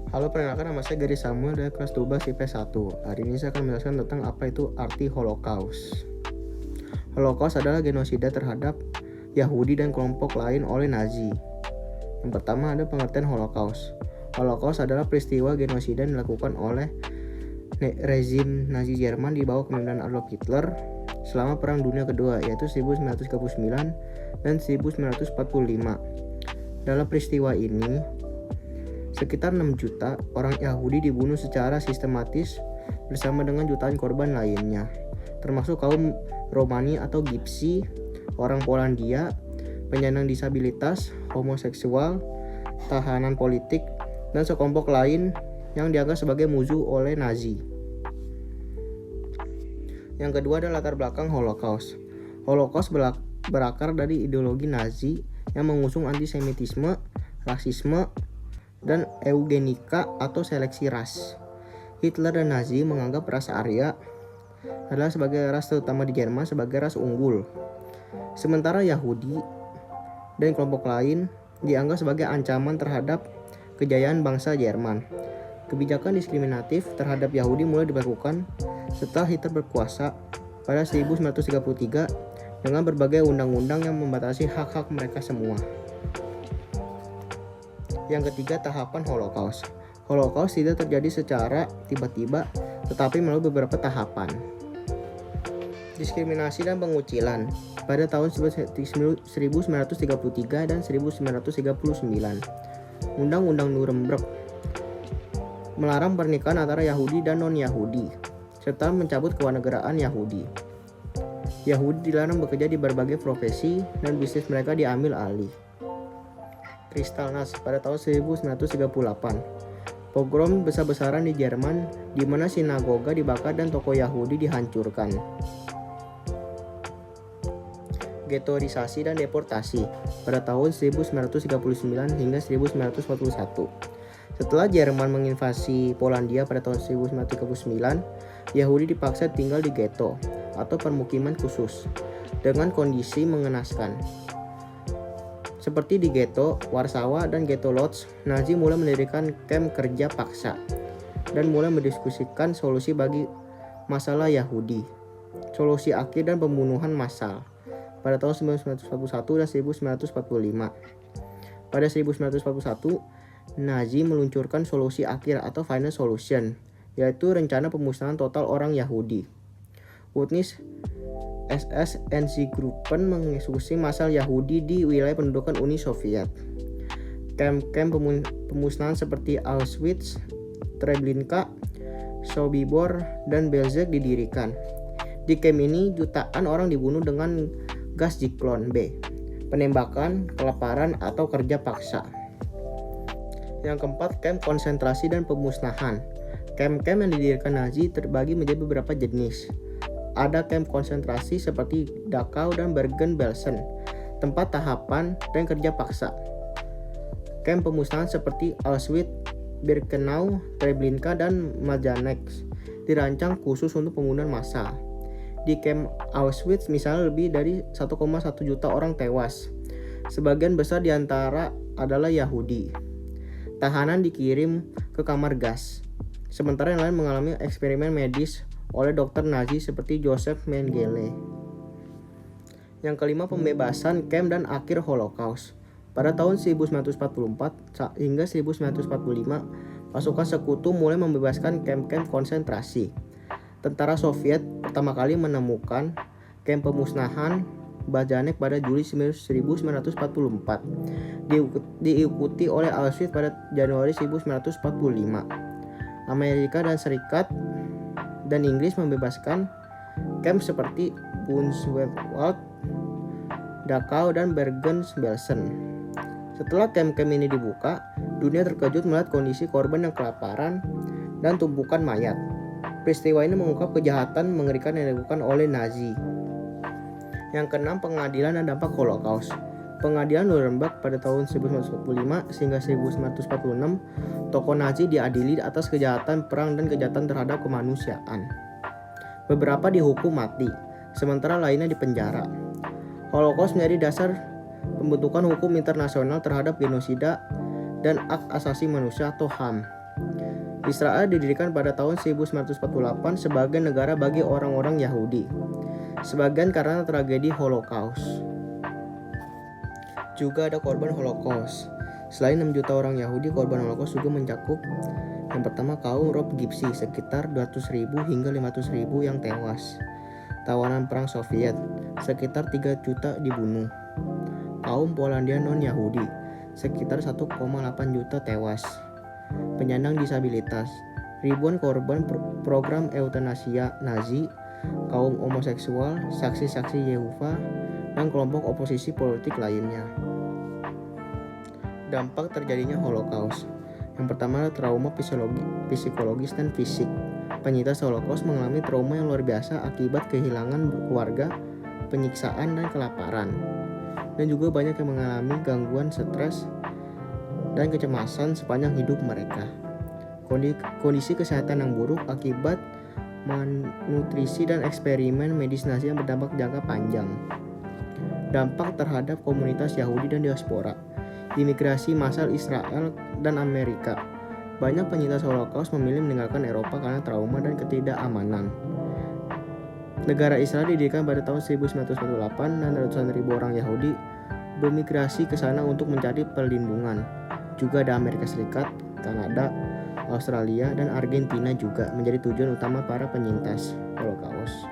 Halo, perkenalkan nama saya Gary Samuel dari kelas 12 IP 1. Hari ini saya akan menjelaskan tentang apa itu arti Holocaust. Holocaust adalah genosida terhadap Yahudi dan kelompok lain oleh Nazi. Yang pertama ada pengertian Holocaust. Holocaust adalah peristiwa genosida yang dilakukan oleh rezim Nazi Jerman di bawah kepemimpinan Adolf Hitler selama Perang Dunia Kedua, yaitu 1939 dan 1945. Dalam peristiwa ini, sekitar 6 juta orang Yahudi dibunuh secara sistematis bersama dengan jutaan korban lainnya, termasuk kaum Romani atau Gypsy, orang Polandia, penyandang disabilitas, homoseksual, tahanan politik, dan sekelompok lain yang dianggap sebagai musuh oleh Nazi. Yang kedua adalah latar belakang Holocaust. Holocaust berakar dari ideologi Nazi yang mengusung antisemitisme, rasisme, dan eugenika atau seleksi ras. Hitler dan Nazi menganggap ras Arya adalah sebagai ras terutama di Jerman sebagai ras unggul. Sementara Yahudi dan kelompok lain dianggap sebagai ancaman terhadap kejayaan bangsa Jerman. Kebijakan diskriminatif terhadap Yahudi mulai dilakukan setelah Hitler berkuasa pada 1933 dengan berbagai undang-undang yang membatasi hak-hak mereka semua. Yang ketiga, tahapan Holocaust. Holocaust tidak terjadi secara tiba-tiba, tetapi melalui beberapa tahapan. Diskriminasi dan pengucilan. Pada tahun 1933 dan 1939, Undang-Undang Nuremberg melarang pernikahan antara Yahudi dan non-Yahudi, serta mencabut kewarganegaraan Yahudi. Yahudi dilarang bekerja di berbagai profesi dan bisnis mereka diambil alih. Kristallnacht pada tahun 1938. Pogrom besar-besaran di Jerman di mana sinagoga dibakar dan toko Yahudi dihancurkan. Ghettoisasi dan deportasi pada tahun 1939 hingga 1941. Setelah Jerman menginvasi Polandia pada tahun 1939, Yahudi dipaksa tinggal di ghetto atau permukiman khusus dengan kondisi mengenaskan. Seperti di ghetto Warsawa dan ghetto Lodz, Nazi mulai mendirikan kamp kerja paksa dan mulai mendiskusikan solusi bagi masalah Yahudi, solusi akhir dan pembunuhan massal pada tahun 1941 dan 1945. Pada 1941, Nazi meluncurkan solusi akhir atau final solution, yaitu rencana pemusnahan total orang Yahudi. Bündnis SS-NZ-Gruppen mengeksekusi massal Yahudi di wilayah pendudukan Uni Soviet. Kamp-kamp pemusnahan seperti Auschwitz, Treblinka, Sobibor, dan Belzec didirikan. Di kamp ini jutaan orang dibunuh dengan gas Zyklon B, penembakan, kelaparan, atau kerja paksa. Yang keempat, kamp konsentrasi dan pemusnahan. Kamp-kamp yang didirikan Nazi terbagi menjadi beberapa jenis. Ada kamp konsentrasi seperti Dachau dan Bergen-Belsen, tempat tahapan dan kerja paksa. Kamp pemusnahan seperti Auschwitz, Birkenau, Treblinka, dan Majdanek dirancang khusus untuk pembunuhan massal. Di kamp Auschwitz misalnya lebih dari 1,1 juta orang tewas. Sebagian besar diantara adalah Yahudi. Tahanan dikirim ke kamar gas, sementara yang lain mengalami eksperimen medis oleh dokter Nazi seperti Joseph Mengele. Yang kelima, pembebasan kamp dan akhir Holocaust. Pada tahun 1944 hingga 1945, pasukan sekutu mulai membebaskan kamp-kamp konsentrasi. Tentara Soviet pertama kali menemukan kamp pemusnahan Majdanek pada Juli 1944, diikuti oleh Auschwitz pada Januari 1945. Amerika dan Serikat dan Inggris membebaskan kamp seperti Buchenwald, Dachau, dan Bergen-Belsen. Setelah kamp-kamp ini dibuka, dunia terkejut melihat kondisi korban yang kelaparan dan tumpukan mayat. Peristiwa ini mengungkap kejahatan mengerikan yang dilakukan oleh Nazi. Yang keenam, pengadilan dan dampak Holocaust. Pengadilan Nuremberg pada tahun 1945 hingga 1946, tokoh Nazi diadili atas kejahatan perang dan kejahatan terhadap kemanusiaan. Beberapa dihukum mati, sementara lainnya dipenjara. Holocaust menjadi dasar pembentukan hukum internasional terhadap genosida dan hak asasi manusia atau HAM. Israel didirikan pada tahun 1948 sebagai negara bagi orang-orang Yahudi, sebagian karena tragedi Holocaust. Juga ada korban Holocaust. Selain 6 juta orang Yahudi, korban Holocaust juga mencakup yang pertama kaum Rob Gypsy, sekitar 200.000 hingga 500.000 yang tewas. Tawanan perang Soviet, sekitar 3 juta dibunuh. Kaum Polandia non-Yahudi, sekitar 1,8 juta tewas. Penyandang disabilitas, ribuan korban program eutanasia Nazi, kaum homoseksual, saksi-saksi Yehova, dan kelompok oposisi politik lainnya. Dampak terjadinya Holocaust. Yang pertama adalah trauma psikologis dan fisik. Penyintas Holocaust mengalami trauma yang luar biasa akibat kehilangan keluarga, penyiksaan, dan kelaparan. Dan juga banyak yang mengalami gangguan stres dan kecemasan sepanjang hidup mereka. Kondisi kesehatan yang buruk akibat malnutrisi dan eksperimen medis Nazi yang berdampak jangka panjang. Dampak terhadap komunitas Yahudi dan diaspora. Imigrasi massal Israel dan Amerika. Banyak penyintas Holocaust memilih meninggalkan Eropa karena trauma dan ketidakamanan. Negara Israel didirikan pada tahun 1948 dan ratusan ribu orang Yahudi bermigrasi ke sana untuk mencari perlindungan. Juga ada Amerika Serikat, Kanada, Australia, dan Argentina juga menjadi tujuan utama para penyintas Holocaust.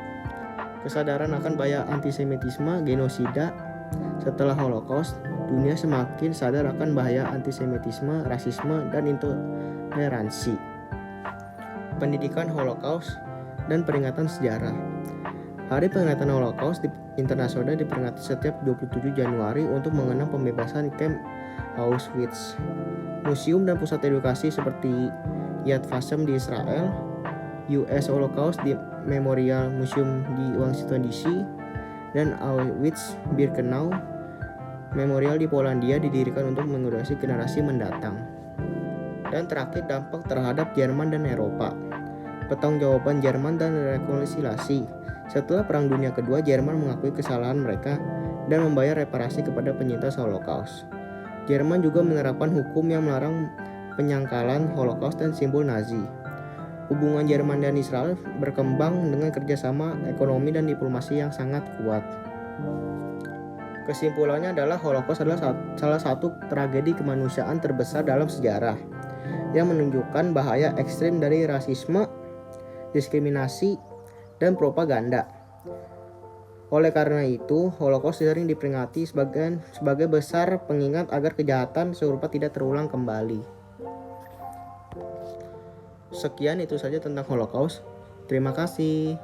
Kesadaran akan bahaya antisemitisme, genosida. Setelah Holocaust, dunia semakin sadar akan bahaya antisemitisme, rasisme, dan intoleransi. Pendidikan Holocaust dan peringatan sejarah. Hari peringatan Holocaust internasional diperingati setiap 27 Januari untuk mengenang pembebasan kamp Auschwitz. Museum dan pusat edukasi seperti Yad Vashem di Israel, US Holocaust di Memorial Museum di Washington DC, dan Auschwitz-Birkenau Memorial di Polandia didirikan untuk mengedukasi generasi mendatang. Dan terakhir, dampak terhadap Jerman dan Eropa. Pertanggungjawaban Jerman dan rekonsiliasi. Setelah Perang Dunia Kedua, Jerman mengakui kesalahan mereka dan membayar reparasi kepada penyintas Holocaust. Jerman juga menerapkan hukum yang melarang penyangkalan Holocaust dan simbol Nazi. Hubungan Jerman dan Israel berkembang dengan kerjasama ekonomi dan diplomasi yang sangat kuat. Kesimpulannya adalah Holocaust adalah salah satu tragedi kemanusiaan terbesar dalam sejarah yang menunjukkan bahaya ekstrim dari rasisme, diskriminasi, dan propaganda. Oleh karena itu, Holocaust sering diperingati sebagai besar pengingat agar kejahatan serupa tidak terulang kembali. Sekian itu saja tentang Holocaust. Terima kasih.